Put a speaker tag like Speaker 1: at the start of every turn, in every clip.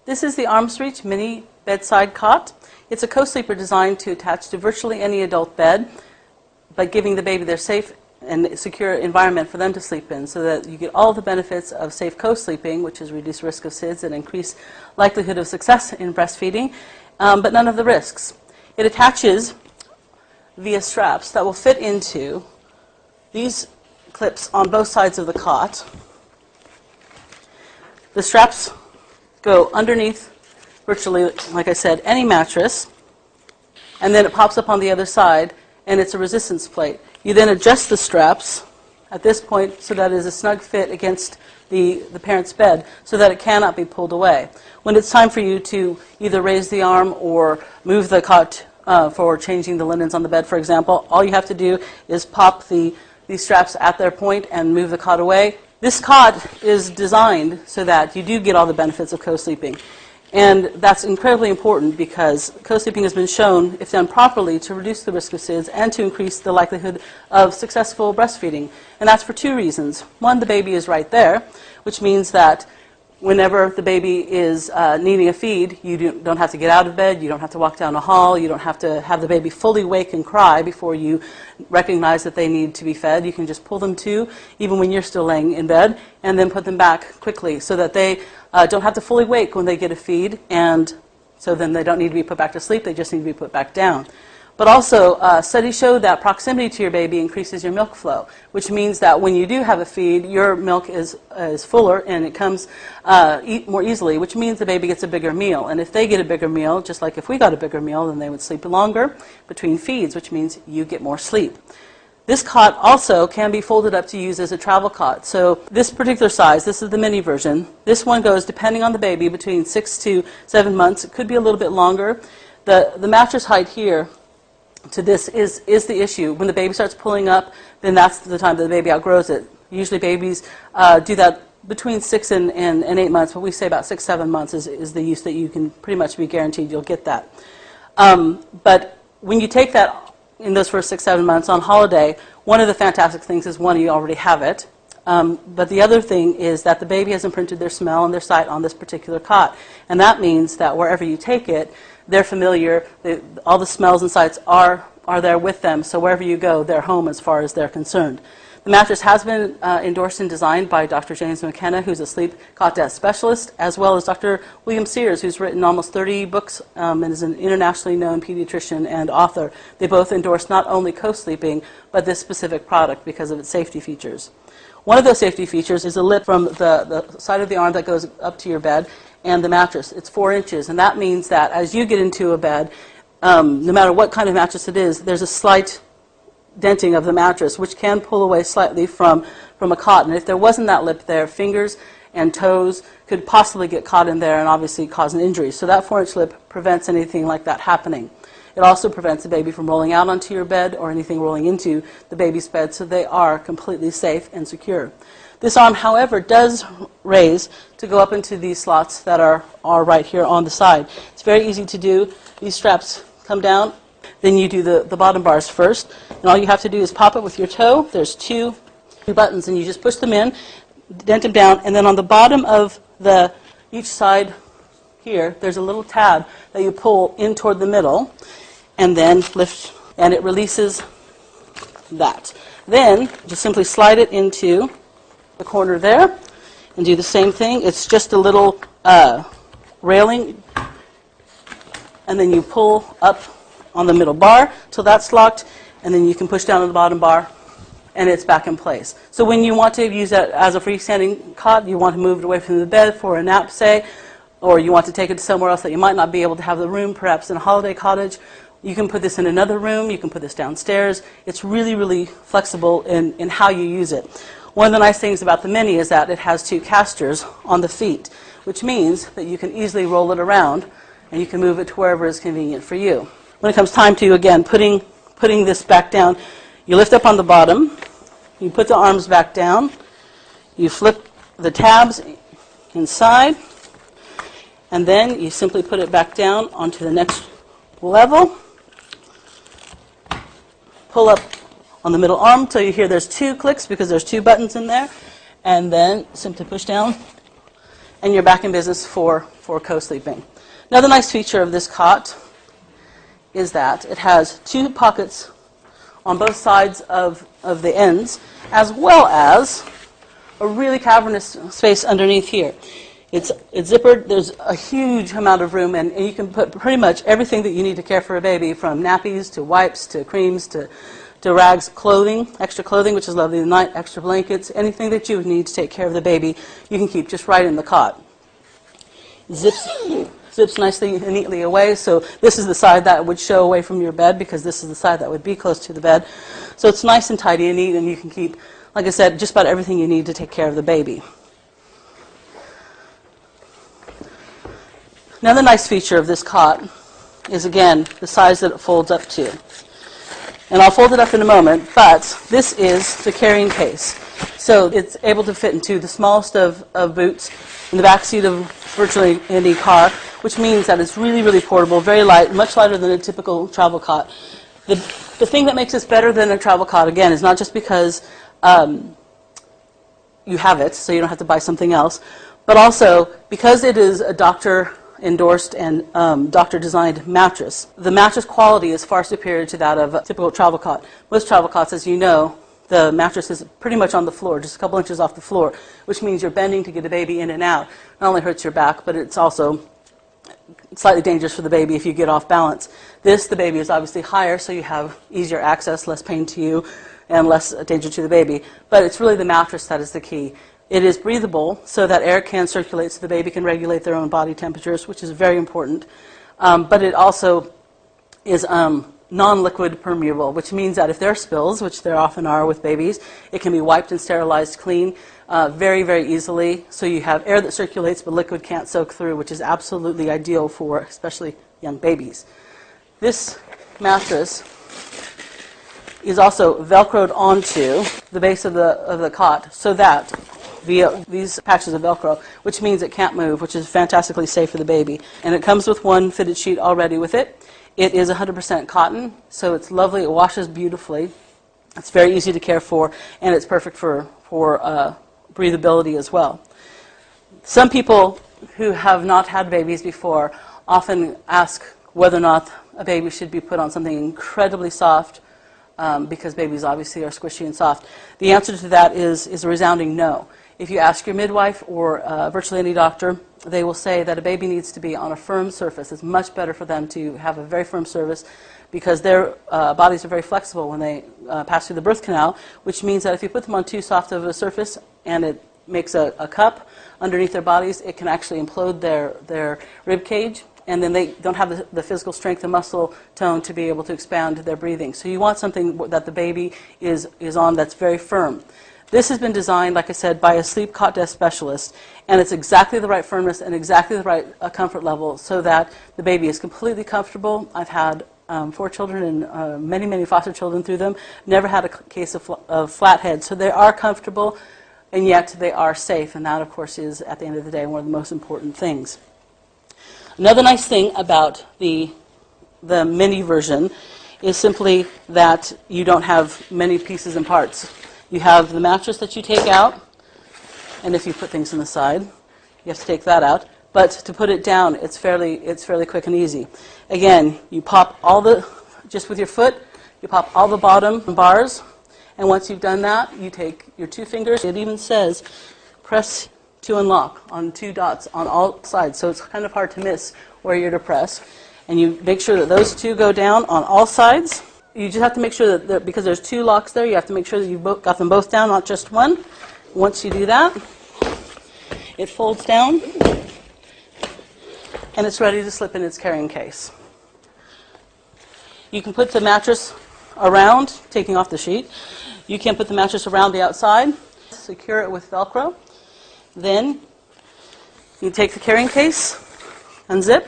Speaker 1: This is the Arms Reach Mini Bedside Cot. It's a co-sleeper designed to attach to virtually any adult bed, but giving the baby their safe and secure environment for them to sleep in, so that you get all the benefits of safe co-sleeping, which is reduced risk of SIDS and increased likelihood of success in breastfeeding, but none of the risks. It attaches via straps that will fit into these clips on both sides of the cot. The straps go underneath virtually, like I said, any mattress, and then it pops up on the other side, and it's a resistance plate. You then adjust the straps at this point so that it is a snug fit against the parent's bed so that it cannot be pulled away. When it's time for you to either raise the arm or move the cot for changing the linens on the bed, for example, all you have to do is pop these straps at their point and move the cot away. This cot is designed so that you do get all the benefits of co-sleeping. And that's incredibly important because co-sleeping has been shown, if done properly, to reduce the risk of SIDS and to increase the likelihood of successful breastfeeding. And that's for two reasons. One, the baby is right there, which means that whenever the baby is needing a feed, you don't have to get out of bed, you don't have to walk down a hall, you don't have to have the baby fully wake and cry before you recognize that they need to be fed. You can just pull them to, even when you're still laying in bed, and then put them back quickly so that they don't have to fully wake when they get a feed, and so then they don't need to be put back to sleep, they just need to be put back down. But also, studies show that proximity to your baby increases your milk flow, which means that when you do have a feed, your milk is fuller and it comes more easily, which means the baby gets a bigger meal. And if they get a bigger meal, just like if we got a bigger meal, then they would sleep longer between feeds, which means you get more sleep. This cot also can be folded up to use as a travel cot. So this particular size, this is the mini version. This one goes, depending on the baby, between 6 to 7 months. It could be a little bit longer. The mattress height here to this is the issue. When the baby starts pulling up, then that's the time that the baby outgrows it. Usually babies do that between 6 and 8 months, but we say about 6, 7 months is the use that you can pretty much be guaranteed you'll get that. But when you take that in those first 6, 7 months on holiday, one of the fantastic things is, one, you already have it. But the other thing is that the baby has imprinted their smell and their sight on this particular cot. And that means that wherever you take it, they're familiar, all the smells and sights are there with them, so wherever you go, they're home as far as they're concerned. The mattress has been endorsed and designed by Dr. James McKenna, who's a sleep cot death specialist, as well as Dr. William Sears, who's written almost 30 books and is an internationally known pediatrician and author. They both endorse not only co-sleeping, but this specific product because of its safety features. One of those safety features is a lip from the side of the arm that goes up to your bed and the mattress. It's 4 inches, and that means that as you get into a bed, no matter what kind of mattress it is, there's a slight denting of the mattress, which can pull away slightly from a cot. And if there wasn't that lip there, fingers and toes could possibly get caught in there and obviously cause an injury. So that 4-inch lip prevents anything like that happening. It also prevents the baby from rolling out onto your bed or anything rolling into the baby's bed, so they are completely safe and secure. This arm, however, does raise to go up into these slots that are right here on the side. It's very easy to do. These straps come down. Then you do the bottom bars first. And all you have to do is pop it with your toe. There's two buttons, and you just push them in, dent them down, and then on the bottom of each side here, there's a little tab that you pull in toward the middle, and then lift, and it releases that. Then just simply slide it into the corner there and do the same thing. It's just a little railing, and then you pull up on the middle bar till that's locked, and then you can push down on the bottom bar and it's back in place. So when you want to use that as a freestanding cot, you want to move it away from the bed for a nap, say, or you want to take it to somewhere else that you might not be able to have the room, perhaps in a holiday cottage, you can put this in another room, you can put this downstairs. It's really, really flexible in how you use it. One of the nice things about the Mini is that it has 2 casters on the feet, which means that you can easily roll it around and you can move it to wherever is convenient for you. When it comes time to, again, putting this back down, you lift up on the bottom, you put the arms back down, you flip the tabs inside, and then you simply put it back down onto the next level, pull up on the middle arm until you hear there's 2 clicks because there's 2 buttons in there, and then simply push down and you're back in business for co-sleeping. Another nice feature of this cot is that it has 2 pockets on both sides of the ends, as well as a really cavernous space underneath here. It's zippered. There's a huge amount of room, and you can put pretty much everything that you need to care for a baby, from nappies to wipes to creams to rags, clothing, extra clothing, which is lovely tonight, extra blankets, anything that you would need to take care of the baby, you can keep just right in the cot. Zips nicely and neatly away, so this is the side that would show away from your bed, because this is the side that would be close to the bed. So it's nice and tidy and neat, and you can keep, like I said, just about everything you need to take care of the baby. Another nice feature of this cot is, again, the size that it folds up to. And I'll fold it up in a moment, but this is the carrying case. So it's able to fit into the smallest of boots in the back seat of virtually any car, which means that it's really, really portable, very light, much lighter than a typical travel cot. The thing that makes this better than a travel cot, again, is not just because you have it, so you don't have to buy something else, but also because it is a doctor-endorsed and doctor-designed mattress. The mattress quality is far superior to that of a typical travel cot. Most travel cots, as you know, the mattress is pretty much on the floor, just a couple inches off the floor, which means you're bending to get a baby in and out. Not only hurts your back, but it's also slightly dangerous for the baby if you get off balance. The baby is obviously higher, so you have easier access, less pain to you, and less danger to the baby. But it's really the mattress that is the key. It is breathable, so that air can circulate, so the baby can regulate their own body temperatures, which is very important. But it also is non-liquid permeable, which means that if there are spills, which there often are with babies, it can be wiped and sterilized clean very, very easily. So you have air that circulates, but liquid can't soak through, which is absolutely ideal for especially young babies. This mattress is also Velcroed onto the base of the cot, so that via these patches of Velcro, which means it can't move, which is fantastically safe for the baby. And it comes with one fitted sheet already with it. It is 100% cotton, so it's lovely. It washes beautifully. It's very easy to care for, and it's perfect for breathability as well. Some people who have not had babies before often ask whether or not a baby should be put on something incredibly soft, because babies obviously are squishy and soft. The answer to that is a resounding no. If you ask your midwife or virtually any doctor, they will say that a baby needs to be on a firm surface. It's much better for them to have a very firm surface, because their bodies are very flexible when they pass through the birth canal, which means that if you put them on too soft of a surface and it makes a cup underneath their bodies, it can actually implode their rib cage, and then they don't have the physical strength and muscle tone to be able to expand their breathing. So you want something that the baby is on that's very firm. This has been designed, like I said, by a sleep cot desk specialist, and it's exactly the right firmness and exactly the right comfort level, so that the baby is completely comfortable. I've had 4 children and many, many foster children through them. Never had a case of flat heads. So they are comfortable, and yet they are safe, and that, of course, is, at the end of the day, one of the most important things. Another nice thing about the mini version is simply that you don't have many pieces and parts. You have the mattress that you take out, and if you put things in the side, you have to take that out. But to put it down, it's fairly quick and easy. Again, you pop just with your foot, you pop all the bottom bars, and once you've done that, you take your 2 fingers. It even says press to unlock on 2 dots on all sides, so it's kind of hard to miss where you're to press. And you make sure that those 2 go down on all sides. You just have to make sure that because there's 2 locks there, you have to make sure that you've got them both down, not just one. Once you do that, it folds down, and it's ready to slip in its carrying case. You can put the mattress around, taking off the sheet. You can put the mattress around the outside, secure it with Velcro. Then you take the carrying case, unzip,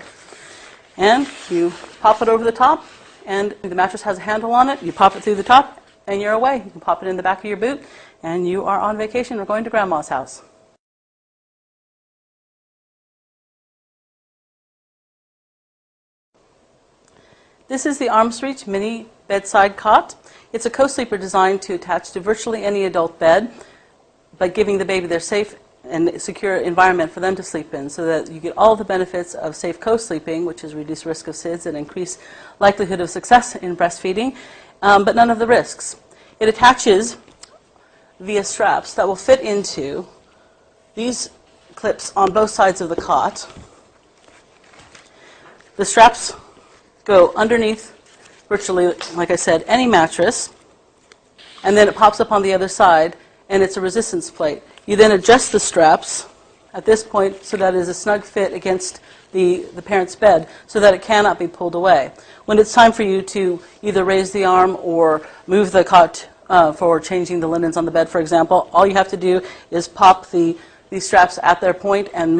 Speaker 1: and you pop it over the top, and the mattress has a handle on it. You pop it through the top, and you're away. You can pop it in the back of your boot, and you are on vacation or going to Grandma's house. This is the Arms Reach Mini Bedside Cot. It's a co-sleeper designed to attach to virtually any adult bed, but giving the baby their safe and secure environment for them to sleep in, so that you get all the benefits of safe co-sleeping, which is reduced risk of SIDS and increased likelihood of success in breastfeeding, but none of the risks. It attaches via straps that will fit into these clips on both sides of the cot. The straps go underneath virtually, like I said, any mattress, and then it pops up on the other side, and it's a resistance plate. You then adjust the straps at this point so that it is a snug fit against the parent's bed so that it cannot be pulled away. When it's time for you to either raise the arm or move the cot for changing the linens on the bed, for example, all you have to do is pop these straps at their point and move